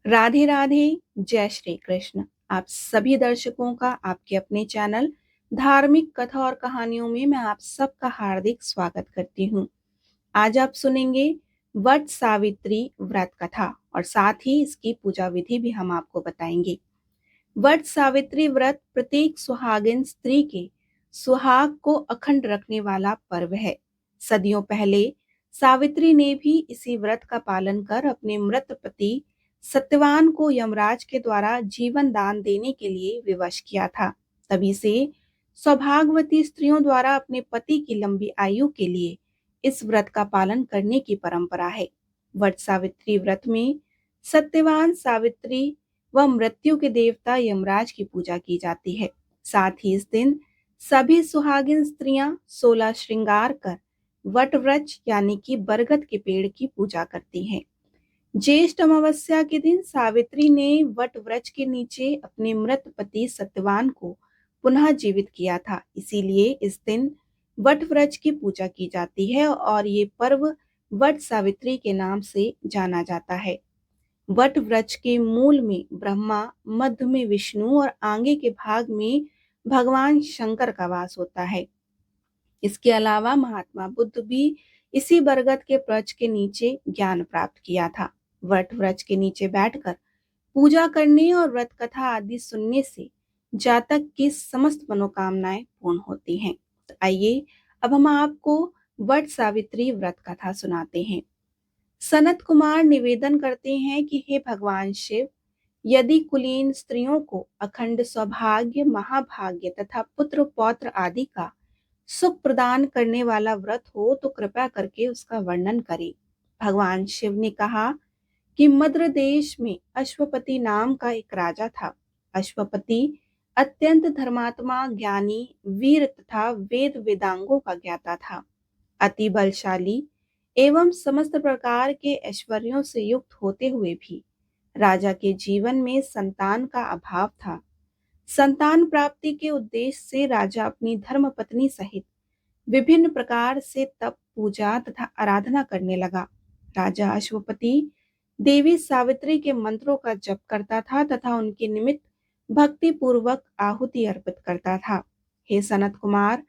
राधे राधे। जय श्री कृष्ण। आप सभी दर्शकों का आपके अपने चैनल धार्मिक कथा और कहानियों में मैं आप सबका हार्दिक स्वागत करती हूँ। आज आप सुनेंगे वट सावित्री व्रत कथा और साथ ही इसकी पूजा विधि भी हम आपको बताएंगे। वट सावित्री व्रत प्रत्येक सुहागिन स्त्री के सुहाग को अखंड रखने वाला पर्व है। सदियों पहले सावित्री ने भी इसी व्रत का पालन कर अपने मृत पति सत्यवान को यमराज के द्वारा जीवन दान देने के लिए विवश किया था। तभी से सौभाग्यवती स्त्रियों द्वारा अपने पति की लंबी आयु के लिए इस व्रत का पालन करने की परंपरा है। वट सावित्री व्रत में सत्यवान, सावित्री व मृत्यु के देवता यमराज की पूजा की जाती है। साथ ही इस दिन सभी सुहागिन स्त्रियां 16 श्रृंगार कर वट वृक्ष यानी कि बरगद के पेड़ की पूजा करती हैं। ज्येष्ठ अमावस्या के दिन सावित्री ने वट वृक्ष के नीचे अपने मृत पति सत्यवान को पुनः जीवित किया था। इसीलिए इस दिन वट वृक्ष की पूजा की जाती है और ये पर्व वट सावित्री के नाम से जाना जाता है। वट वृक्ष के मूल में ब्रह्मा, मध्य में विष्णु और आगे के भाग में भगवान शंकर का वास होता है। इसके अलावा महात्मा बुद्ध भी इसी बरगद के वृक्ष के नीचे ज्ञान प्राप्त किया था। वट वृक्ष के नीचे बैठकर पूजा करने और व्रत कथा आदि सुनने से जातक की समस्त मनोकामनाएं पूर्ण होती हैं। तो आइए अब हम आपको वट सावित्री व्रत कथा सुनाते हैं। सनत कुमार निवेदन करते हैं कि हे भगवान शिव, यदि कुलीन स्त्रियों को अखंड सौभाग्य, महाभाग्य तथा पुत्र पौत्र आदि का सुख प्रदान करने वाला व्रत हो तो कृपया करके उसका वर्णन करें। भगवान शिव ने कहा कि मद्र देश में अश्वपति नाम का एक राजा था। अश्वपति अत्यंत धर्मात्मा, ज्ञानी, वीर तथा वेद वेदांगों का ज्ञाता था। अति बलशाली एवं समस्त प्रकार के ऐश्वर्यों से युक्त होते हुए भी राजा के जीवन में संतान का अभाव था। संतान प्राप्ति के उद्देश्य से राजा अपनी धर्म पत्नी सहित विभिन्न प्रकार से तप, पूजा तथा आराधना करने लगा। राजा अश्वपति देवी सावित्री के मंत्रों का जप करता था तथा उनके निमित्त भक्ति पूर्वक आहुति अर्पित करता था। हे सनत कुमार,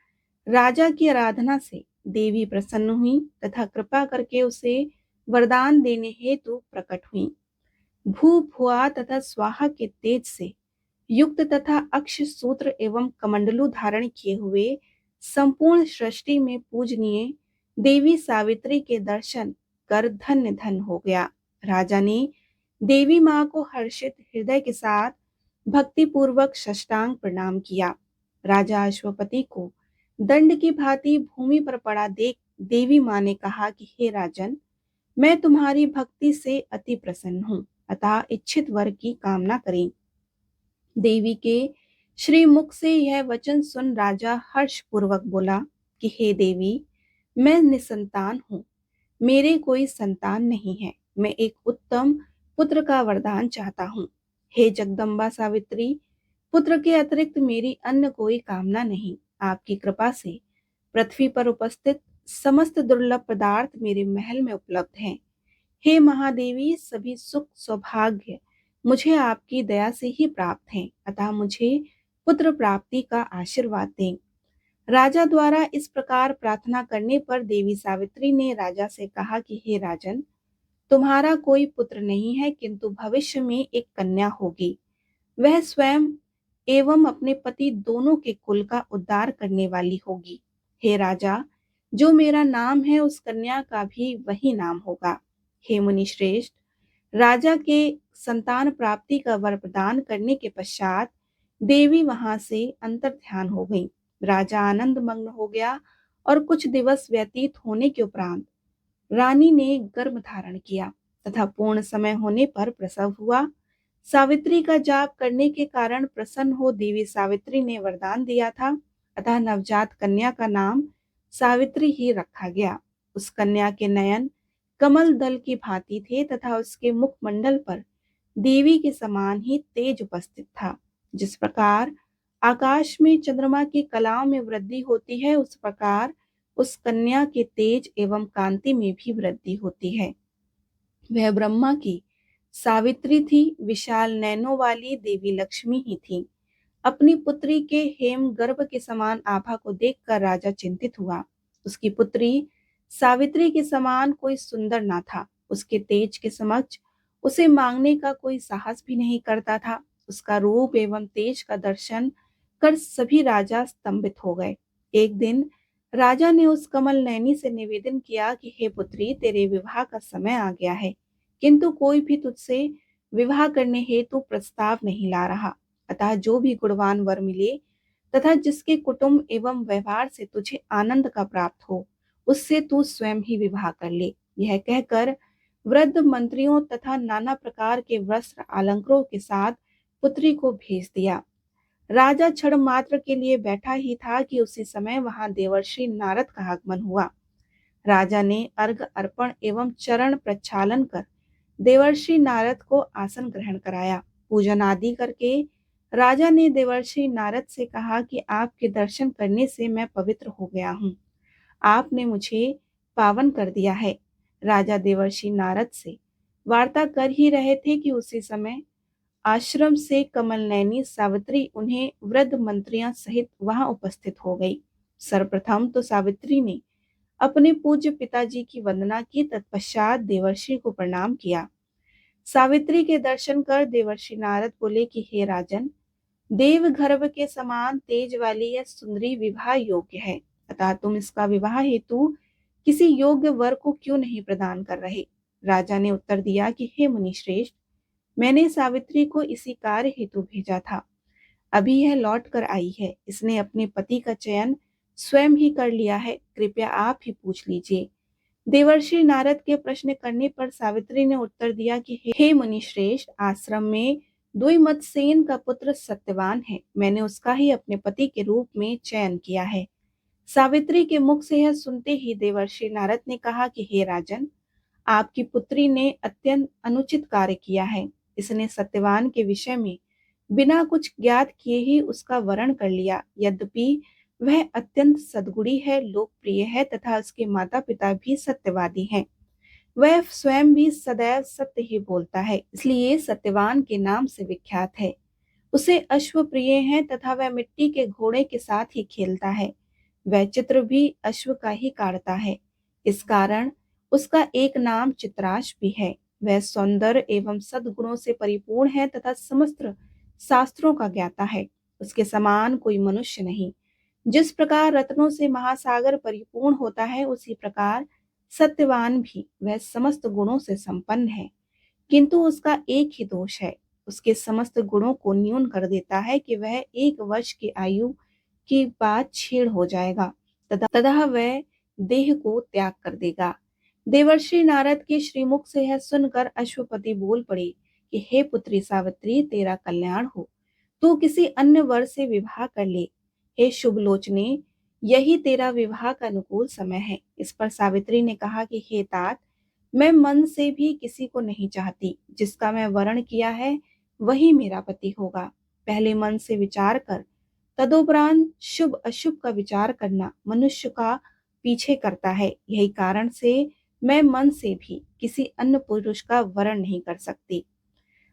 राजा की आराधना से देवी प्रसन्न हुई तथा कृपा करके उसे वरदान देने हेतु प्रकट हुई। भू, भुआ तथा स्वाहा के तेज से युक्त तथा अक्ष सूत्र एवं कमंडलू धारण किए हुए संपूर्ण सृष्टि में पूजनीय देवी सावित्री के दर्शन कर धन्य धन्य हो गया। राजा ने देवी मां को हर्षित हृदय के साथ भक्ति पूर्वक साष्टांग प्रणाम किया। राजा अश्वपति को दंड की भांति भूमि पर पड़ा देख देवी मां ने कहा कि हे राजन, मैं तुम्हारी भक्ति से अति प्रसन्न हूँ, अतः इच्छित वर की कामना करें। देवी के श्री मुख से यह वचन सुन राजा हर्ष पूर्वक बोला कि हे देवी, मैं निसंतान हूँ, मेरे कोई संतान नहीं है। मैं एक उत्तम पुत्र का वरदान चाहता हूँ। हे जगदम्बा सावित्री, पुत्र के अतिरिक्त मेरी अन्य कोई कामना नहीं। आपकी कृपा से पृथ्वी पर उपस्थित समस्त दुर्लभ पदार्थ मेरे महल में उपलब्ध हैं। हे महादेवी, सभी सुख सौभाग्य मुझे आपकी दया से ही प्राप्त हैं, अतः मुझे पुत्र प्राप्ति का आशीर्वाद दें। राजा द्वारा इस प्रकार प्रार्थना करने पर देवी सावित्री ने राजा से कहा कि हे राजन, तुम्हारा कोई पुत्र नहीं है, किंतु भविष्य में एक कन्या होगी। वह स्वयं एवं अपने पति दोनों के कुल का उद्धार करने वाली होगी। हे राजा, जो मेरा नाम है उस कन्या का भी वही नाम होगा। हे मुनि श्रेष्ठ, राजा के संतान प्राप्ति का वर प्रदान करने के पश्चात देवी वहां से अंतर ध्यान हो गई। राजा आनंद मग्न हो गया और कुछ दिवस व्यतीत होने के उपरांत रानी ने गर्भ धारण किया तथा पूर्ण समय होने पर प्रसव हुआ। सावित्री का जाप करने के कारण प्रसन्न हो देवी सावित्री ने वरदान दिया था, अतः नवजात कन्या का नाम सावित्री ही रखा गया। उस कन्या के नयन कमल दल की भांति थे तथा उसके मुखमंडल पर देवी के समान ही तेज उपस्थित था। जिस प्रकार आकाश में चंद्रमा की कलाओं में वृद्धि होती है, उस प्रकार उस कन्या के तेज एवं कांति में भी वृद्धि होती है। वह ब्रह्मा की सावित्री थी विशाल नैनों वाली देवी लक्ष्मी ही थी। अपनी पुत्री के हेम गर्भ के समान आभा को देखकर राजा चिंतित हुआ। उसकी पुत्री सावित्री के समान कोई सुंदर ना था। उसके तेज के समक्ष उसे मांगने का कोई साहस भी नहीं करता था। उसका रूप एवं तेज का दर्शन कर सभी राजा स्तंभित हो गए। एक दिन राजा ने उस कमल नैनी से निवेदन किया कि हे पुत्री, तेरे विवाह का समय आ गया है, किंतु कोई भी तुझसे विवाह करने हेतु प्रस्ताव नहीं ला रहा। अतः जो भी गुणवान वर मिले तथा जिसके कुटुंब एवं व्यवहार से तुझे आनंद का प्राप्त हो, उससे तू स्वयं ही विवाह कर ले। यह कहकर वृद्ध मंत्रियों तथा नाना प्रकार के वस्त्र अलंकारों के साथ पुत्री को भेज दिया। राजा क्षण मात्र के लिए बैठा ही था कि उसी समय वहां देवर्षि नारद का आगमन हुआ। राजा ने अर्घ अर्पण एवं चरण प्रक्षालन कर देवर्षि नारद को आसन ग्रहण कराया। पूजन आदि करके राजा ने देवर्षि नारद से कहा कि आपके दर्शन करने से मैं पवित्र हो गया हूँ। आपने मुझे पावन कर दिया है। राजा देवर्षि नारद से वार्ता कर ही रहे थे कि उसी समय आश्रम से कमल नैनी सावित्री उन्हें वृद्ध मंत्रियां सहित वहां उपस्थित हो गई। सर्वप्रथम तो सावित्री ने अपने पूज्य पिताजी की वंदना की, तत्पश्चात देवर्षि को प्रणाम किया। सावित्री के दर्शन कर देवर्षि नारद बोले कि हे राजन, देव गर्भ के समान तेज वाली यह सुंदरी विवाह योग्य है, अतः तुम इसका विवाह हेतु किसी योग्य वर को क्यों नहीं प्रदान कर रहे। राजा ने उत्तर दिया कि हे मुनि श्रेष्ठ, मैंने सावित्री को इसी कार्य हेतु भेजा था। अभी यह लौट कर आई है। इसने अपने पति का चयन स्वयं ही कर लिया है। कृपया आप ही पूछ लीजिए। देवर्षि नारद के प्रश्न करने पर सावित्री ने उत्तर दिया कि हे मुनि श्रेष्ठ, आश्रम में द्विमतसेन का पुत्र सत्यवान है। मैंने उसका ही अपने पति के रूप में चयन किया है। सावित्री के मुख से यह सुनते ही देवर्षि नारद ने कहा कि हे राजन, आपकी पुत्री ने अत्यंत अनुचित कार्य किया है। इसने सत्यवान के विषय में बिना कुछ ज्ञात किए ही उसका वरण कर लिया। यद्यपि वह अत्यंत सद्गुणी है, लोकप्रिय है तथा उसके माता पिता भी सत्यवादी हैं। वह स्वयं भी सदैव सत्य ही बोलता है, इसलिए सत्यवान के नाम से विख्यात है। उसे अश्व प्रिय है तथा वह मिट्टी के घोड़े के साथ ही खेलता है। वह चित्र भी अश्व का ही काटता है। इस कारण उसका एक नाम चित्राश भी है। वह सौंदर्य एवं सद्गुणों से परिपूर्ण है तथा समस्त शास्त्रों का ज्ञाता है। उसके समान कोई मनुष्य नहीं। जिस प्रकार रत्नों से महासागर परिपूर्ण होता है, उसी प्रकार सत्यवान भी वह समस्त गुणों से संपन्न है। किंतु उसका एक ही दोष है, उसके समस्त गुणों को न्यून कर देता है कि वह 1 वर्ष की आयु के बाद छेड़ हो जाएगा तथा वह देह को त्याग कर देगा। देवर्षि नारद के श्रीमुख से यह सुनकर अश्वपति बोल पड़े कि हे पुत्री सावित्री, तेरा कल्याण हो। तू किसी अन्य वर से विवाह कर ले। हे शुभ लोचने, यही तेरा विवाह का अनुकूल समय है। इस पर सावित्री ने कहा कि हे तात, मैं मन से भी किसी को नहीं चाहती। जिसका मैं वरण किया है वही मेरा पति होगा। पहले मन से विचार कर, तदुपरांत शुभ अशुभ का विचार करना मनुष्य का पीछे करता है। यही कारण से मैं मन से भी किसी अन्य पुरुष का वरण नहीं कर सकती।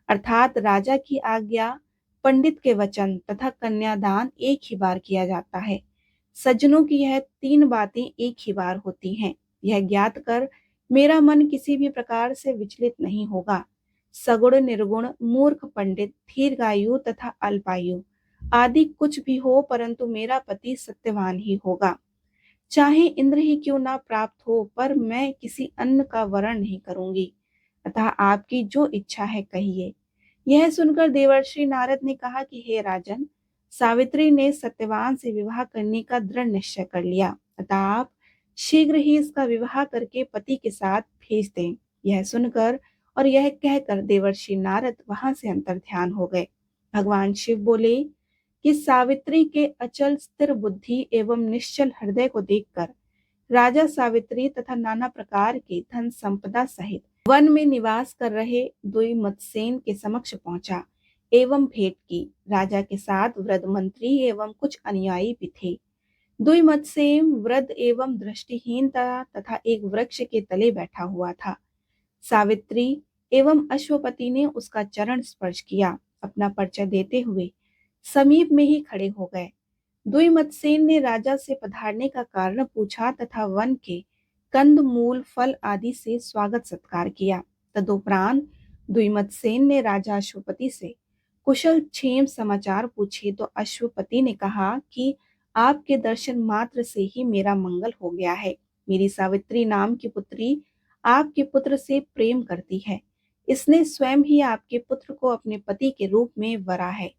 अर्थात राजा की आज्ञा, पंडित के वचन तथा कन्यादान एक ही बार किया जाता है। सज्जनों की यह 3 बातें एक ही बार होती हैं। यह ज्ञात कर मेरा मन किसी भी प्रकार से विचलित नहीं होगा। सगुण निर्गुण, मूर्ख पंडित, दीर्घायु तथा अल्पायु आदि कुछ भी हो, परंतु मेरा पति सत्यवान ही होगा। चाहे इंद्र ही क्यों ना प्राप्त हो, पर मैं किसी अन्य का वरण नहीं करूंगी। अतः आपकी जो इच्छा है कहिए। यह सुनकर देवर्षि नारद ने कहा कि हे राजन, सावित्री ने सत्यवान से विवाह करने का दृढ़ निश्चय कर लिया, अतः आप शीघ्र ही इसका विवाह करके पति के साथ भेज दें। यह सुनकर और यह कहकर देवर्षि नारद वहां से अंतर्ध्यान हो गए। भगवान शिव बोले कि सावित्री के अचल स्थिर बुद्धि एवं निश्चल हृदय को देखकर राजा सावित्री तथा नाना प्रकार के धन संपदा सहित वन में निवास कर रहे द्विमतसेन के समक्ष पहुंचा एवं भेंट की। राजा के साथ वृद्ध मंत्री एवं कुछ अनुयायी भी थे। द्विमतसेन वृद्ध एवं दृष्टिहीन तथा एक वृक्ष के तले बैठा हुआ था। सावित्री एवं अश्वपति ने उसका चरण स्पर्श किया। अपना परिचय देते हुए समीप में ही खड़े हो गए। दुईमतसेन ने राजा से पधारने का कारण पूछा तथा वन के कंद मूल फल आदि से स्वागत सत्कार किया। तदुपरांत दुईमतसेन ने राजा अश्वपति से कुशल क्षेम समाचार पूछे तो अश्वपति ने कहा कि आपके दर्शन मात्र से ही मेरा मंगल हो गया है। मेरी सावित्री नाम की पुत्री आपके पुत्र से प्रेम करती है। इसने स्वयं ही आपके पुत्र को अपने पति के रूप में वरा है।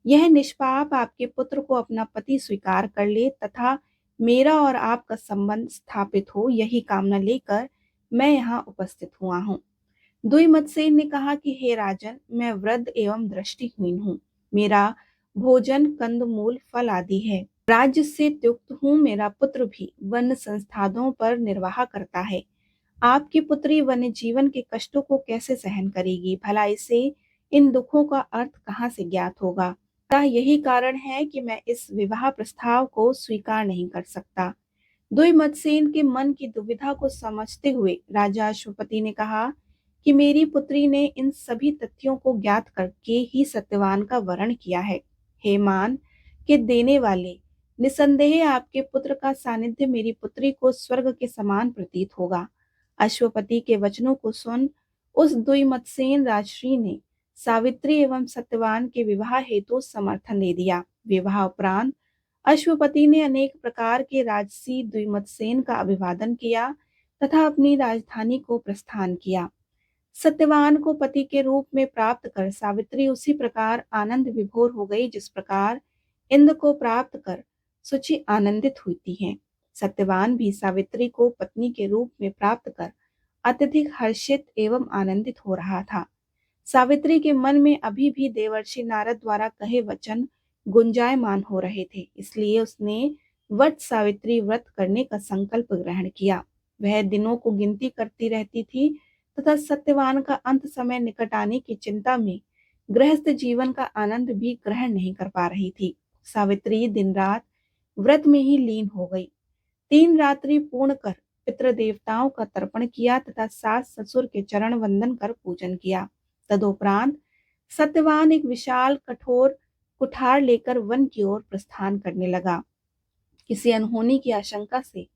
यह निष्पाप आपके पुत्र को अपना पति स्वीकार कर ले तथा मेरा और आपका संबंध स्थापित हो, यही कामना लेकर मैं यहाँ उपस्थित हुआ हूँ। दुईमतसेन ने कहा कि हे राजन, मैं वृद्ध एवं दृष्टिहीन हूँ। मेरा भोजन कंदमूल फल आदि है। राज्य से त्युक्त हूँ। मेरा पुत्र भी वन संस्थानों पर निर्वाह करता है। आपकी पुत्री वन्य जीवन के कष्टों को कैसे सहन करेगी? भला इसे इन दुखों का अर्थ कहाँ से ज्ञात होगा? अतः यही कारण है कि मैं इस विवाह प्रस्ताव को स्वीकार नहीं कर सकता। दुईमतसेन के मन की दुविधा को समझते हुए राजा अश्वपति ने कहा कि मेरी पुत्री ने इन सभी तथ्यों को ज्ञात करके ही सत्यवान का वरण किया है। हे मान के देने वाले, निसंदेह आपके पुत्र का सानिध्य मेरी पुत्री को स्वर्ग के समान प्रतीत होगा। अश्वपति के वचनों को सुन उस दुईमतसेन राजश्री ने सावित्री एवं सत्यवान के विवाह हेतु समर्थन दे दिया। विवाह उपरांत अश्वपति ने अनेक प्रकार के राजसी द्विमतसेन का अभिवादन किया तथा अपनी राजधानी को प्रस्थान किया। सत्यवान को पति के रूप में प्राप्त कर सावित्री उसी प्रकार आनंद विभोर हो गई जिस प्रकार इंद्र को प्राप्त कर सुचि आनंदित होती है। सत्यवान भी सावित्री को पत्नी के रूप में प्राप्त कर अत्यधिक हर्षित एवं आनंदित हो रहा था। सावित्री के मन में अभी भी देवर्षि नारद द्वारा कहे वचन गुंजायमान हो रहे थे, इसलिए उसने वट सावित्री व्रत करने का संकल्प ग्रहण किया। वह दिनों को गिनती करती रहती थी तथा सत्यवान का अंत समय निकट आने की चिंता में गृहस्थ जीवन का आनंद भी ग्रहण नहीं कर पा रही थी। सावित्री दिन रात व्रत में ही लीन हो गई। 3 रात्रि पूर्ण कर पितृदेवताओं का तर्पण किया तथा सास ससुर के चरण वंदन कर पूजन किया। तदुपरांत सत्यवान एक विशाल कठोर कुठार लेकर वन की ओर प्रस्थान करने लगा। किसी अनहोनी की आशंका से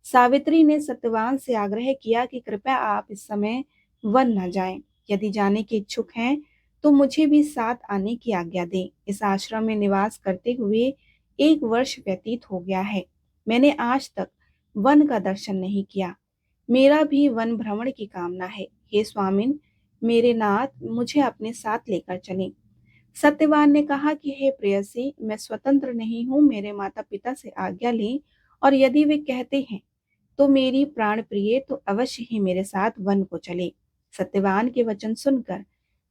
सावित्री ने सत्यवान से आग्रह किया कि कृपया आप इस समय वन न जाएं। यदि जाने के इच्छुक हैं तो मुझे भी साथ आने की आज्ञा दें। इस आश्रम में निवास करते हुए 1 वर्ष व्यतीत हो गया है। मैंने आज तक वन का दर्शन नहीं किया। मेरा भी वन भ्रमण की कामना है। हे स्वामिन, मेरे नाथ मुझे अपने साथ लेकर चलें। सत्यवान ने कहा कि हे प्रेयसी, मैं स्वतंत्र नहीं हूँ। मेरे माता पिता से आज्ञा लें और यदि वे कहते हैं तो मेरी प्राण प्रिय तो अवश्य ही मेरे साथ वन को चले। सत्यवान के वचन सुनकर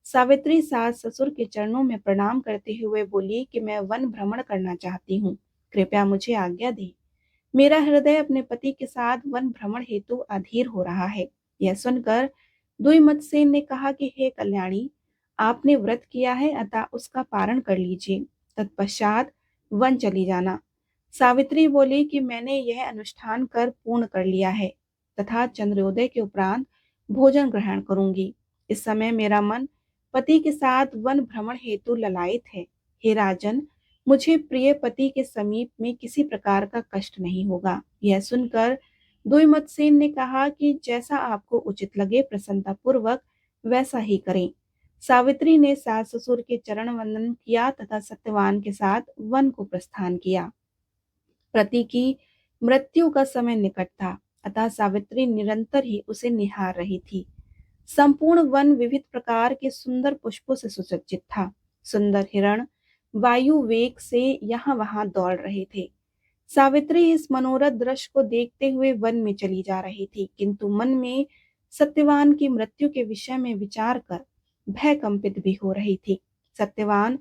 सावित्री सास ससुर के चरणों में प्रणाम करते हुए बोली कि मैं वन भ्रमण करना चाहती हूँ, कृपया मुझे आज्ञा दे। मेरा हृदय अपने पति के साथ वन भ्रमण हेतु अधीर हो रहा है। यह सुनकर दुईमतसेन ने कहा कि हे कल्याणी, आपने व्रत किया है अतः उसका पारण कर लीजिए, तत्पश्चात वन चली जाना। सावित्री बोली कि मैंने यह अनुष्ठान कर पूर्ण कर लिया है तथा चंद्रोदय के उपरांत भोजन ग्रहण करूंगी। इस समय मेरा मन पति के साथ वन भ्रमण हेतु ललायित है। हे राजन, मुझे प्रिय पति के समीप में किसी प्रकार का कष्ट नहीं होगा। यह सुनकर दुईमतसेन ने कहा कि जैसा आपको उचित लगे प्रसन्नता पूर्वक वैसा ही करें। सावित्री ने सास ससुर के चरण वंदन किया तथा सत्यवान के साथ वन को प्रस्थान किया। पति की मृत्यु का समय निकट था, अतः सावित्री निरंतर ही उसे निहार रही थी। संपूर्ण वन विविध प्रकार के सुंदर पुष्पों से सुसज्जित था। सुंदर हिरण वायु वेग से यहाँ वहां दौड़ रहे थे। सावित्री इस मनोरथ दृश्य को देखते हुए वन में चली जा रही थी, किंतु मन में सत्यवान की मृत्यु के विषय में विचार कर भय कंपित भी हो रही थी। सत्यवान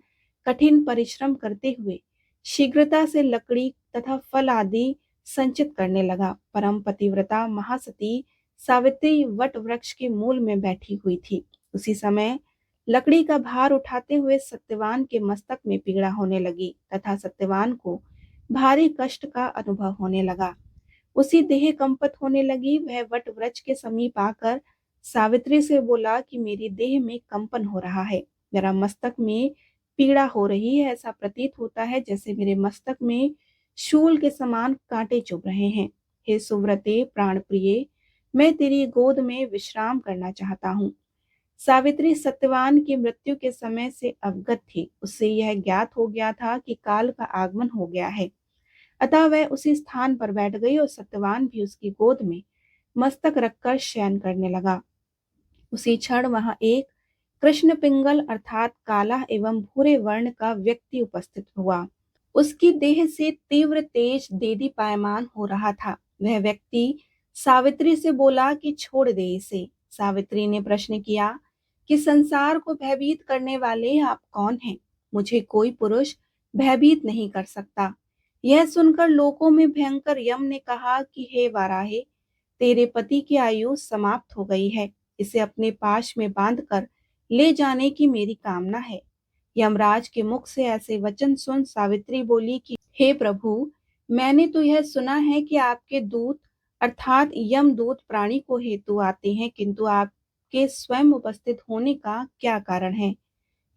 कठिन परिश्रम करते हुए शीघ्रता से लकड़ी तथा फल आदि संचित करने लगा। परम पतिव्रता महासती सावित्री वट वृक्ष के मूल में बैठी हुई थी। उसी समय लकड़ी का भार उठाते हुए सत्यवान के मस्तक में पीड़ा होने लगी तथा सत्यवान को भारी कष्ट का अनुभव होने लगा। उसी देह कंपित होने लगी। वह वट वृक्ष के समीप आकर सावित्री से बोला कि मेरी देह में कंपन हो रहा है, मेरा मस्तक में पीड़ा हो रही है। ऐसा प्रतीत होता है जैसे मेरे मस्तक में शूल के समान कांटे चुभ रहे हैं। हे सुव्रते प्राण प्रिय, मैं तेरी गोद में विश्राम करना चाहता हूँ। सावित्री सत्यवान की मृत्यु के समय से अवगत थी। उससे यह ज्ञात हो गया था कि काल का आगमन हो गया है। अतः वह उसी स्थान पर बैठ गई और सत्यवान भी उसकी गोद में मस्तक रखकर शयन करने लगा। उसी क्षण वहां एक कृष्ण पिंगल अर्थात काला एवं भूरे वर्ण का व्यक्ति उपस्थित हुआ। उसकी देह से तीव्र तेज देदीप्यमान हो रहा था। वह व्यक्ति सावित्री से बोला कि छोड़ दे इसे। सावित्री ने प्रश्न किया कि संसार को भयभीत करने वाले आप कौन हैं? मुझे कोई पुरुष भयभीत नहीं कर सकता। यह सुनकर लोकों में भयंकर यम ने कहा कि हे वाराहे, तेरे पति की आयु समाप्त हो गई है। इसे अपने पाश में बांधकर ले जाने की मेरी कामना है। यमराज के मुख से ऐसे वचन सुन सावित्री बोली कि हे प्रभु, मैंने तो यह सुना है कि आपके दूत अर्थात यमदूत प्राणी को हेतु आते हैं, किंतु आपके स्वयं उपस्थित होने का क्या कारण है?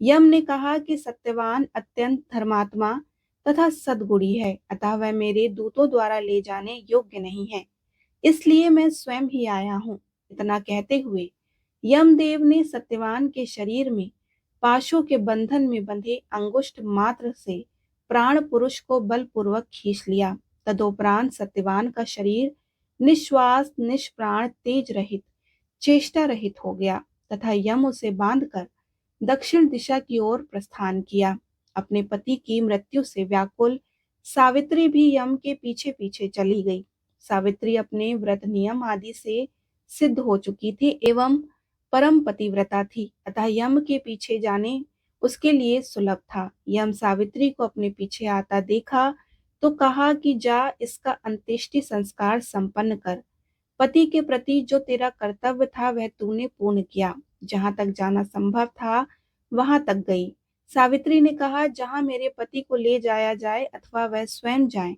यम ने कहा कि सत्यवान अत्यंत धर्मात्मा तथा सद्गुणी है, अतः वह मेरे दूतों द्वारा ले जाने योग्य नहीं है, इसलिए मैं स्वयं ही आया हूँ। इतना कहते हुए यमदेव ने सत्यवान के शरीर में पाशों के बंधन में बंधे अंगुष्ठ मात्र से प्राण पुरुष को बलपूर्वक खींच लिया। तदोपरांत सत्यवान का शरीर निश्वास निष्प्राण तेज रहित चेष्टा रहित हो गया तथा यम उसे बांधकर दक्षिण दिशा की ओर प्रस्थान किया। अपने पति की मृत्यु से व्याकुल सावित्री भी यम के पीछे पीछे चली गई। सावित्री अपने व्रत नियम आदि से सिद्ध हो चुकी थी एवं परम पतिव्रता थी, अतः यम के पीछे जाने उसके लिए सुलभ था। यम सावित्री को अपने पीछे आता देखा तो कहा कि जा इसका अंत्येष्टि संस्कार संपन्न कर। पति के प्रति जो तेरा कर्तव्य था वह तूने पूर्ण किया। जहां तक जाना संभव था वहां तक गई। सावित्री ने कहा, जहां मेरे पति को ले जाया जाए अथवा वह स्वयं जाए,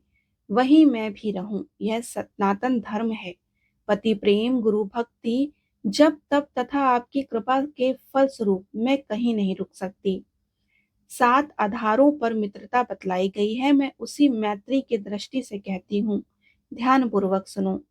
वहीं मैं भी रहूं। यह सनातन धर्म है। पति प्रेम, गुरु भक्ति, जब तब तथा आपकी कृपा के फलस्वरूप मैं कहीं नहीं रुक सकती। 7 आधारों पर मित्रता बतलाई गई है। मैं उसी मैत्री की दृष्टि से कहती हूँ, ध्यान पूर्वक सुनो।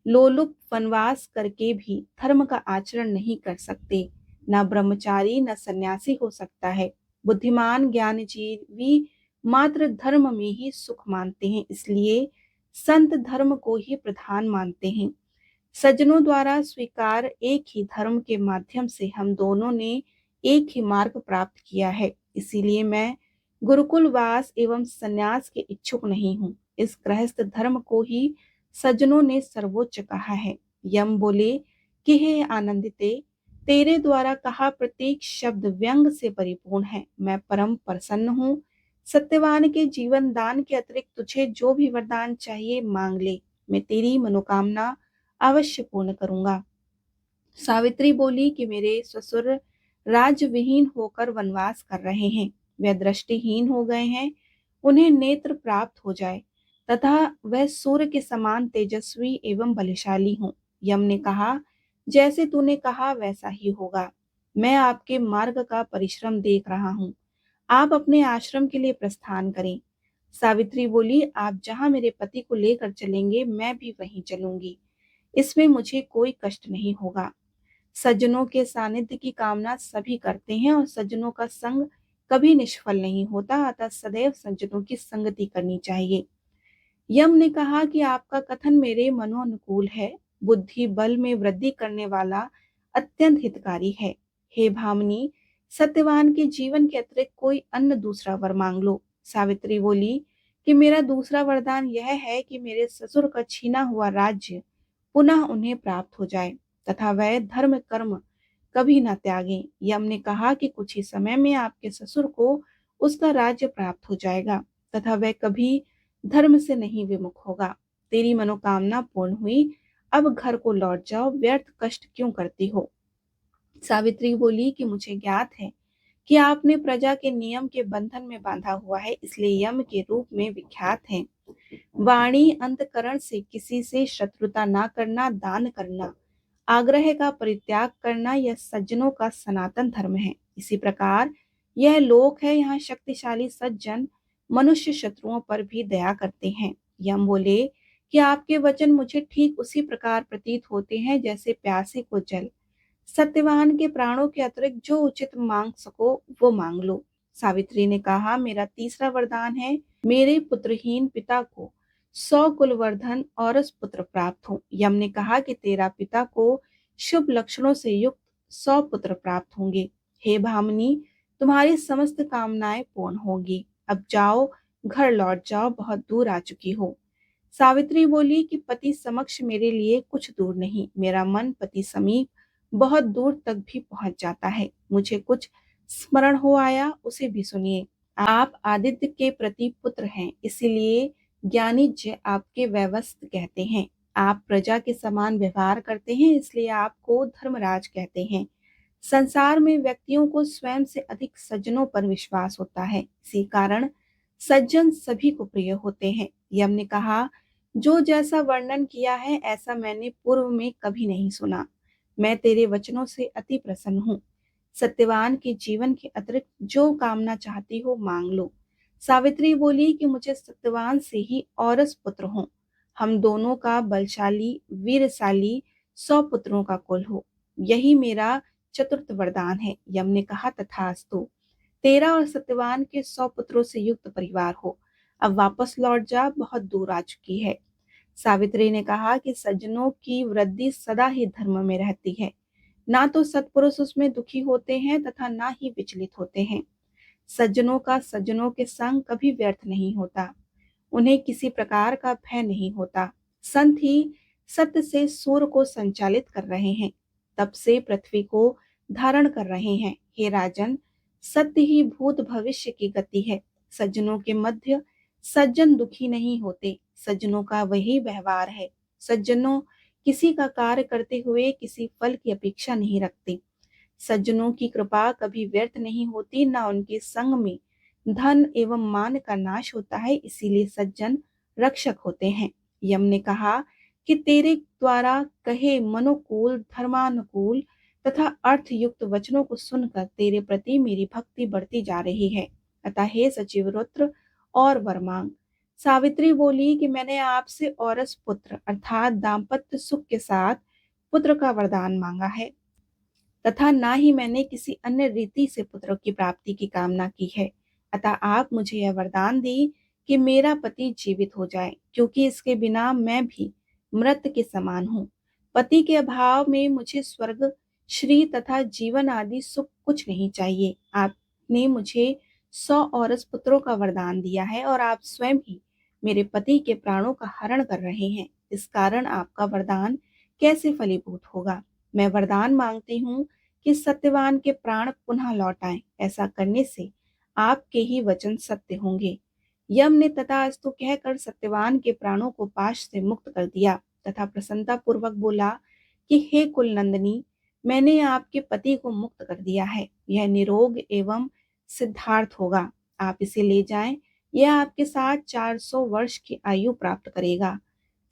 लोलुप वनवास करके भी धर्म का आचरण नहीं कर सकते। न ब्रह्मचारी न सन्यासी हो सकता है। बुद्धिमान ज्ञानजीवी मात्र धर्म में ही सुख मानते हैं, इसलिए संत धर्म को ही प्रधान मानते हैं। सज्जनों द्वारा स्वीकार एक ही धर्म के माध्यम से हम दोनों ने एक ही मार्ग प्राप्त किया है, इसीलिए मैं गुरुकुल वास एवं संन्यास के इच्छुक नहीं हूँ। इस गृहस्थ धर्म को ही सज्जनों ने सर्वोच्च कहा है। यम बोले कि हे आनंदिते, तेरे द्वारा कहा प्रत्येक शब्द व्यंग से परिपूर्ण है। मैं परम प्रसन्न हूँ। सत्यवान के जीवन दान के अतिरिक्त तुझे जो भी वरदान चाहिए मांग ले, मैं तेरी मनोकामना अवश्य पूर्ण करूंगा। सावित्री बोली कि मेरे ससुर राज्य विहीन होकर वनवास कर रहे हैं, वे दृष्टिहीन हो गए हैं, उन्हें नेत्र प्राप्त हो जाए तथा वह सूर्य के समान तेजस्वी एवं बलशाली हों। यम ने कहा, जैसे तूने कहा वैसा ही होगा। मैं आपके मार्ग का परिश्रम देख रहा हूँ। आप अपने आश्रम के लिए प्रस्थान करें। सावित्री बोली, आप जहां मेरे पति को लेकर चलेंगे मैं भी वहीं चलूंगी, इसमें मुझे कोई कष्ट नहीं होगा। सज्जनों के सानिध्य की कामना सभी करते हैं और सज्जनों का संग कभी निष्फल नहीं होता, अतः सदैव सज्जनों की संगति करनी चाहिए। यम ने कहा कि आपका कथन मेरे मनोनुकूल है, बुद्धि बल में वृद्धि करने वाला, अत्यंत हितकारी है। हे भामिनी, सत्यवान के जीवन के अतिरिक्त कोई अन्य दूसरा वर मांग लो। सावित्री बोली कि मेरा दूसरा वरदान यह है कि मेरे ससुर का छीना हुआ राज्य पुनः उन्हें प्राप्त हो जाए तथा वह धर्म कर्म कभी न त्यागें। यम ने कहा कि कुछ ही समय में आपके ससुर को उसका राज्य प्राप्त हो जाएगा तथा वह कभी धर्म से नहीं विमुख होगा। तेरी मनोकामना पूर्ण हुई, अब घर को लौट जाओ, व्यर्थ कष्ट क्यों करती हो। सावित्री बोली कि मुझे ज्ञात है कि आपने प्रजा के नियम के बंधन में बांधा हुआ है, इसलिए यम के रूप में विख्यात है। वाणी अंतकरण से किसी से शत्रुता ना करना, दान करना, आग्रह का परित्याग करना यह सज्जनों का सनातन धर्म है। इसी प्रकार यह लोक है, यहाँ शक्तिशाली सज्जन मनुष्य शत्रुओं पर भी दया करते हैं। यम बोले कि आपके वचन मुझे ठीक उसी प्रकार प्रतीत होते हैं जैसे प्यासे को जल। सत्यवान के प्राणों के अतिरिक्त जो उचित मांग सको वो मांग लो। सावित्री ने कहा, मेरा तीसरा वरदान है, मेरे पुत्रहीन पिता को 100 कुलवर्धन और पुत्र प्राप्त हो। यम ने कहा कि तेरा पिता को शुभ लक्षणों से युक्त 100 पुत्र प्राप्त होंगे। हे भामिनी, तुम्हारी समस्त कामनाएं पूर्ण होंगी। अब जाओ, घर लौट जाओ, बहुत दूर आ चुकी हो। सावित्री बोली कि पति समक्ष मेरे लिए कुछ दूर नहीं, मेरा मन पति समीप बहुत दूर तक भी पहुंच जाता है। मुझे कुछ स्मरण हो आया, उसे भी सुनिए। आप आदित्य के प्रति पुत्र हैं, इसीलिए ज्ञानिज्ञ आपके वैवस्वत कहते हैं। आप प्रजा के समान व्यवहार करते हैं, इसलिए आपको धर्मराज कहते हैं। संसार में व्यक्तियों को स्वयं से अधिक सज्जनों पर विश्वास होता है, इसी कारण सज्जन सभी को प्रिय होते हैं। यम ने कहा, जो जैसा वर्णन किया है ऐसा मैंने पूर्व में कभी नहीं सुना। मैं तेरे वचनों से अति प्रसन्न हूँ। सत्यवान के जीवन के अतिरिक्त जो कामना चाहती हो मांग लो। सावित्री बोली कि मुझे सत्यवान से ही औरस पुत्र हो, हम दोनों का बलशाली वीरशाली 100 पुत्रों का कुल हो, यही मेरा चतुर्थ वरदान है। यम ने कहा, तथास्तु। तेरा और सत्यवान के 100 पुत्रों से युक्त परिवार हो। अब वापस लौट जा, बहुत दूर आ चुकी है। सावित्री ने कहा कि सज्जनों की वृद्धि सदा ही धर्म में रहती है, ना तो सत्पुरुष उसमें दुखी होते हैं तथा ना ही विचलित होते हैं। सज्जनों का सज्जनों के संग कभी व्यर्थ नहीं होता, उन्हें किसी प्रकार का भय नहीं होता। संत ही सत्य से सूर्य को संचालित कर रहे हैं, तप से पृथ्वी को धारण कर रहे हैं। हे राजन, सत्य ही भूत भविष्य की गति है। सज्जनों के मध्य सज्जन दुखी नहीं होते, सज्जनों का वही व्यवहार है। सज्जनों किसी का कार्य करते हुए किसी फल की अपेक्षा नहीं रखते। सज्जनों की कृपा कभी व्यर्थ नहीं होती, ना उनके संग में धन एवं मान का नाश होता है, इसीलिए सज्जन रक्षक होते हैं। यम ने कहा कि तेरे द्वारा कहे मनोकूल धर्मानुकूल तथा अर्थ युक्त वचनों को सुनकर तेरे प्रति मेरी भक्ति बढ़ती जा रही है। अतः हे सचिवरुद्र और वर मांग। सावित्री बोली कि मैंने आपसे औरस पुत्र अर्थात दाम्पत्य सुख के साथ पुत्र का वरदान मांगा है, तथा ना ही मैंने किसी अन्य रीति से पुत्र की प्राप्ति की कामना की है। अतः आप मुझे यह वरदान दी कि मेरा पति जीवित हो जाए, क्योंकि इसके बिना मैं भी मृत के समान हूँ। पति के अभाव में मुझे स्वर्ग श्री तथा जीवन आदि सुख कुछ नहीं चाहिए। आपने मुझे 100 औरस पुत्रों का वरदान दिया है और आप स्वयं ही मेरे पति के प्राणों का हरण कर रहे हैं। इस कारण आपका वरदान कैसे फलीभूत होगा। मैं वरदान मांगती हूँ कि सत्यवान के प्राण पुनः लौट आएं। ऐसा करने से आपके ही वचन सत्य होंगे। यम ने तथास्तु कहकर सत्यवान के प्राणों को पाश से मुक्त कर दिया तथा प्रसन्नता पूर्वक बोला कि हे कुलनंदिनी, मैंने आपके पति को मुक्त कर दिया है। यह निरोग एवं सिद्धार्थ होगा। आप इसे ले जाएं, यह आपके साथ 400 वर्ष की आयु प्राप्त करेगा।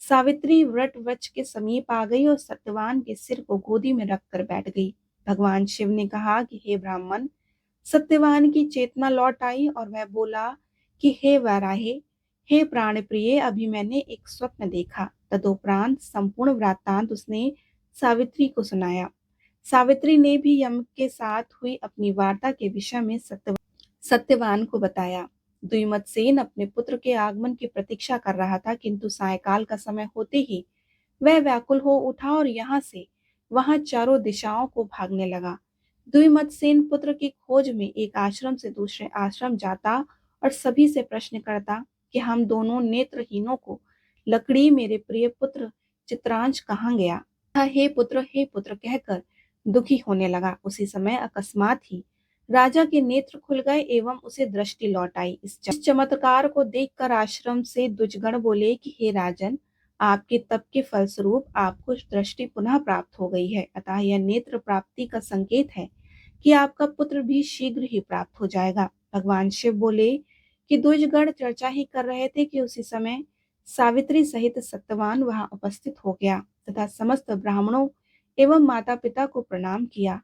सावित्री वट वृक्ष के समीप आ गई और सत्यवान के सिर को गोदी में रखकर बैठ गई। भगवान शिव ने कहा कि हे ब्राह्मण, सत्यवान की चेतना लौट आई और वह बोला कि हे वाराहे, हे प्राण प्रिय, अभी मैंने एक स्वप्न देखा। तदुपरांत संपूर्ण वृत्तांत उसने सावित्री को सुनाया। सावित्री ने भी यम के साथ हुई अपनी वार्ता के विषय में सत्यवान को बताया। द्विमतसेन अपने पुत्र के आगमन की प्रतीक्षा कर रहा था, किंतु सायकाल का समय होते ही वह व्याकुल हो उठा और यहाँ से वहां चारों दिशाओं को भागने लगा। द्विमतसेन पुत्र की खोज में एक आश्रम से दूसरे आश्रम जाता और सभी से प्रश्न करता कि हम दोनों नेत्रहीनों को लकड़ी मेरे प्रिय पुत्र चित्रांश कहाँ गया। हे पुत्र कहकर दुखी होने लगा। उसी समय अकस्मात ही राजा के नेत्र खुल गए एवं उसे दृष्टि लौट आई। इस चमत्कार को देखकर आश्रम से द्विजगण बोले कि हे राजन, आपके तप के फलस्वरूप आपको दृष्टि पुनः प्राप्त हो गई है, अतः यह नेत्र प्राप्ति का संकेत है कि आपका पुत्र भी शीघ्र ही प्राप्त हो जाएगा। भगवान शिव बोले कि द्विजगण चर्चा ही कर रहे थे कि उसी समय सावित्री सहित सत्यवान वहां उपस्थित हो गया तथा समस्त ब्राह्मणों एवं माता पिता को प्रणाम किया।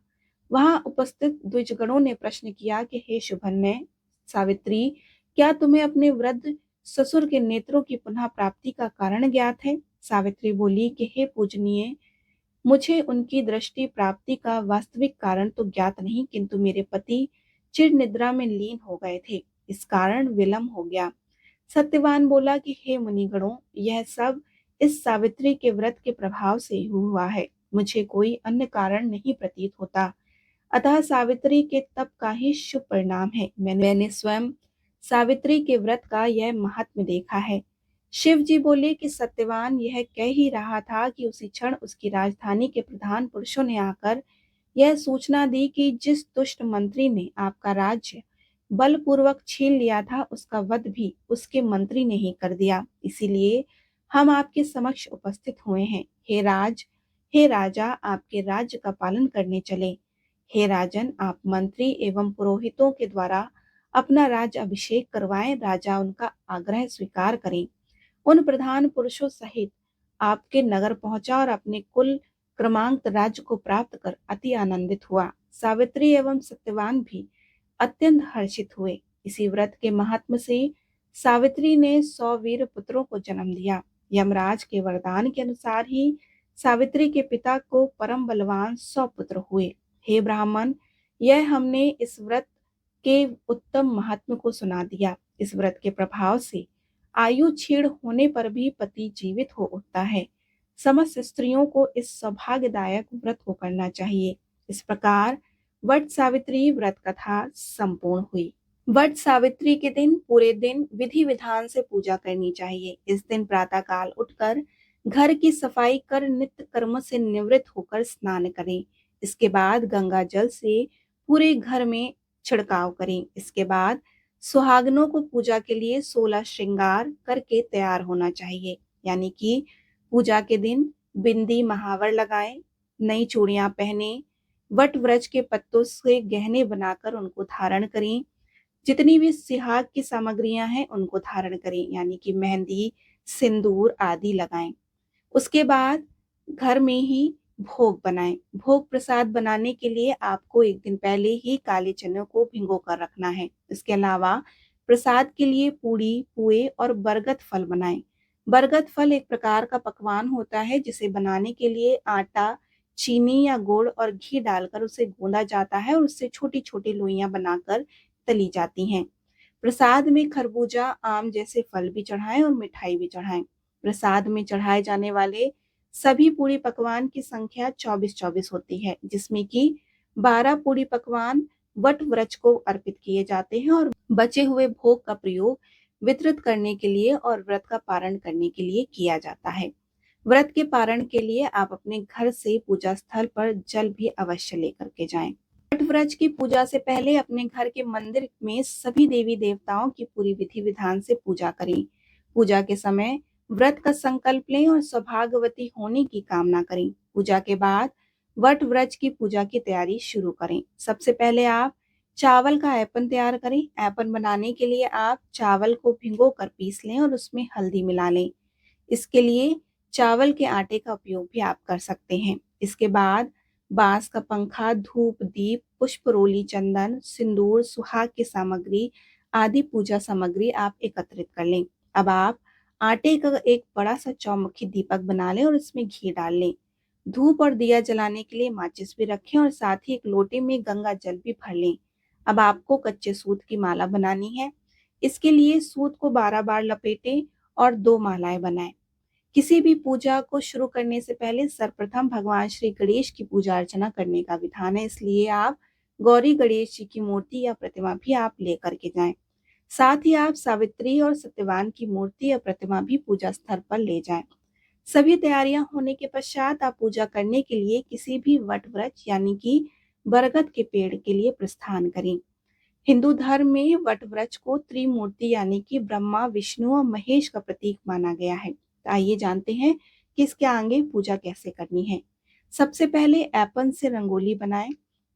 वहां उपस्थित द्विजगणों ने प्रश्न किया कि हे शुभन्य सावित्री, क्या तुम्हें अपने वृद्ध ससुर के नेत्रों की पुनः प्राप्ति का कारण ज्ञात है? सावित्री बोली कि हे पूजनीय, मुझे उनकी दृष्टि प्राप्ति का वास्तविक कारण तो ज्ञात नहीं, किंतु मेरे पति चिर निद्रा में लीन हो गए थे, इस कारण विलंब हो गया। सत्यवान बोला कि हे मुनिगणों, यह सब इस सावित्री के व्रत के प्रभाव से ही हुआ है, मुझे कोई अन्य कारण नहीं प्रतीत होता। अतः सावित्री के तप का ही शुभ परिणाम है। मैंने स्वयं सावित्री के व्रत का यह महात्म्य देखा है। शिव जी बोले कि सत्यवान यह कह ही रहा था कि उसी क्षण उसकी राजधानी के प्रधान पुरुषों ने आकर यह सूचना दी कि जिस दुष्ट मंत्री ने आपका राज्य बलपूर्वक छीन लिया था, उसका वध भी उसके मंत्री ने ही कर दिया। इसीलिए हम आपके समक्ष उपस्थित हुए हैं। हे राजा, आपके राज्य का पालन करने चले। हे राजन, आप मंत्री एवं पुरोहितों के द्वारा अपना राज्य अभिषेक करवाएं, राजा उनका आग्रह स्वीकार करें। उन प्रधान पुरुषों सहित आपके नगर पहुंचा और अपने कुल क्रमांक राज्य को प्राप्त कर अति आनंदित हुआ। सावित्री एवं सत्यवान भी अत्यंत हर्षित हुए। इसी व्रत के महात्म से सावित्री ने 100 वीर पुत्रों को जन्म दिया। यमराज के वरदान के अनुसार ही सावित्री के पिता को परम बलवान 100 पुत्र हुए। हे ब्राह्मण, यह हमने इस व्रत के उत्तम महात्म को सुना दिया। इस व्रत के प्रभाव से आयु क्षीण होने पर भी पति जीवित हो उठता है। समस्त स्त्रियों को इस सौभाग्यदायक व्रत को करना चाहिए। इस प्रकार वट सावित्री व्रत कथा संपूर्ण हुई। वट सावित्री के दिन पूरे दिन विधि विधान से पूजा करनी चाहिए। इस दिन प्रातः काल उठकर घर की सफाई कर नित्य कर्म से निवृत्त होकर स्नान करें। इसके बाद गंगा जल से पूरे घर में छिड़काव करें। इसके बाद सुहागनों को पूजा के लिए 16 श्रृंगार करके तैयार होना चाहिए। यानी कि पूजा के दिन बिंदी महावर लगाएं, नई चूड़ियां पहने, वट वृक्ष के पत्तों से गहने बनाकर उनको धारण करें। जितनी भी सुहाग की सामग्रियां हैं उनको धारण करें, यानी कि मेहंदी, सिंदूर आदि लगाएं। उसके बाद घर में ही भोग बनाएं। भोग प्रसाद बनाने के लिए आपको एक दिन पहले ही काले चने को भिगो कर रखना है। इसके अलावा प्रसाद के लिए पूड़ी, पुए और बरगद फल बनाएं। बरगद फल एक प्रकार का पकवान होता है जिसे बनाने के लिए आटा, चीनी या गुड़ और घी डालकर उसे गूंदा जाता है और उससे छोटी छोटी लोइयां बनाकर तली जाती हैं। प्रसाद में खरबूजा, आम जैसे फल भी चढ़ाएं और मिठाई भी चढ़ाएं। प्रसाद में चढ़ाए जाने वाले सभी पूरी पकवान की संख्या 24-24 होती है, जिसमें कि 12 पूरी पकवान वट वृक्ष को अर्पित किए जाते हैं और बचे हुए भोग का प्रयोग वितरित करने के लिए और व्रत का पारण करने के लिए किया जाता है। व्रत के पारण के लिए आप अपने घर से पूजा स्थल पर जल भी अवश्य लेकर के जाएं। वट वृक्ष की पूजा से पहले अपने घर के मंदिर में सभी देवी देवताओं की पूरी विधि विधान से पूजा करें। पूजा के समय व्रत का संकल्प लें और सौभाग्यवती होने की कामना करें। पूजा के बाद वट वृक्ष की पूजा की तैयारी शुरू करें। सबसे पहले आप चावल का ऐपन तैयार करें। ऐपन बनाने के लिए आप चावल को भिगो कर पीस लें और उसमें हल्दी मिला लें। इसके लिए चावल के आटे का उपयोग भी आप कर सकते हैं। इसके बाद बांस का पंखा, धूप, दीप, पुष्प, रोली, चंदन, सिंदूर, सुहाग की सामग्री आदि पूजा सामग्री आप एकत्रित कर लें। अब आप आटे का एक बड़ा सा चौमुखी दीपक बना लें और इसमें घी डाल लें। धूप और दिया जलाने के लिए माचिस भी रखें और साथ ही एक लोटे में गंगा जल भी भर लें। अब आपको कच्चे सूत की माला बनानी है। इसके लिए सूत को 12 बार लपेटें और 2 मालाएं बनाएं। किसी भी पूजा को शुरू करने से पहले सर्वप्रथम भगवान श्री गणेश की पूजा अर्चना करने का विधान है, इसलिए आप गौरी गणेश जी की मूर्ति या प्रतिमा भी आप लेकर के जाएं। साथ ही आप सावित्री और सत्यवान की मूर्ति या प्रतिमा भी पूजा स्थल पर ले जाएं। सभी तैयारियां होने के पश्चात आप पूजा करने के लिए किसी भी वट वृक्ष यानी कि बरगद के पेड़ के लिए प्रस्थान करें। हिंदू धर्म में वट वृक्ष को त्रिमूर्ति यानी कि ब्रह्मा, विष्णु और महेश का प्रतीक माना गया है। तो आइए जानते हैं कि इसके आगे पूजा कैसे करनी है। सबसे पहले ऐपन से रंगोली बनाएं,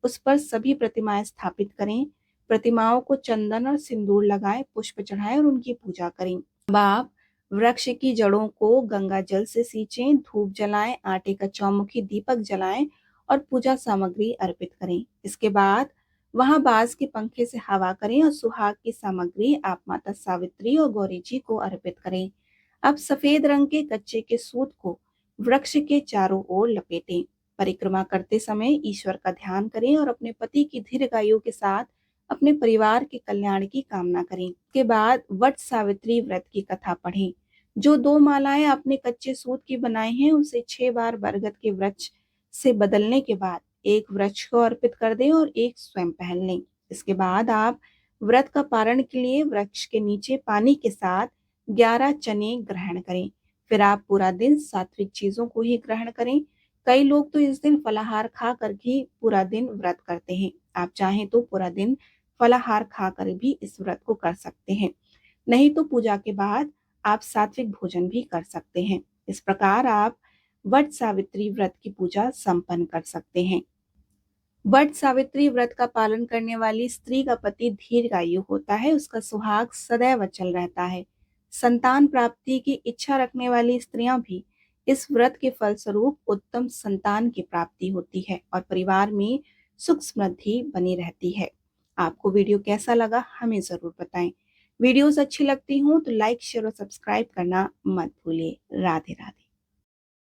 उस पर सभी प्रतिमाएं स्थापित करें। प्रतिमाओं को चंदन और सिंदूर लगाएं, पुष्प चढ़ाएं और उनकी पूजा करें। अब आप वृक्ष की जड़ों को गंगा जल से सींचें, धूप जलाएं, आटे का चौमुखी दीपक जलाएं और पूजा सामग्री अर्पित करें। इसके बाद वहां बांस के पंखे से हवा करें और सुहाग की सामग्री आप माता सावित्री और गौरी जी को अर्पित करें। अब सफेद रंग के कच्चे के सूत को वृक्ष के चारों ओर लपेटें। परिक्रमा करते समय ईश्वर का ध्यान करें और अपने पति की दीर्घायु के साथ अपने परिवार के कल्याण की कामना करें। इसके बाद वट सावित्री व्रत की कथा पढ़ें। जो 2 मालाएं आपने कच्चे सूत की बनाई हैं, उसे 6 बार बरगद के वृक्ष से बदलने के बाद एक वृक्ष को अर्पित कर दें और एक स्वयं पहन लें। इसके बाद आप व्रत का पारण के लिए वृक्ष के नीचे पानी के साथ 11 चने ग्रहण करें। फिर आप पूरा दिन सात्विक चीजों को ही ग्रहण करें। कई लोग तो इस दिन फलाहार खाकर भी पूरा दिन व्रत करते हैं। आप चाहें तो पूरा दिन फलाहार खाकर भी इस व्रत को कर सकते हैं। नहीं तो पूजा के बाद आप सात्विक भोजन भी कर सकते हैं। इस प्रकार आप वट सावित्री व्रत की पूजा संपन्न कर सकते हैं। वट सावित्री व्रत का पालन करने वाली स्त्री का पति दीर्घायु होता है, उसका सुहाग सदैव अचल रहता है। संतान प्राप्ति की इच्छा रखने वाली स्त्रियां भी इस व्रत के फलस्वरूप उत्तम संतान की प्राप्ति होती है और परिवार में सुख समृद्धि बनी रहती है। आपको वीडियो कैसा लगा हमें जरूर बताएं। वीडियोस अच्छी लगती हों तो लाइक शेयर और सब्सक्राइब करना मत भूलिए। राधे राधे।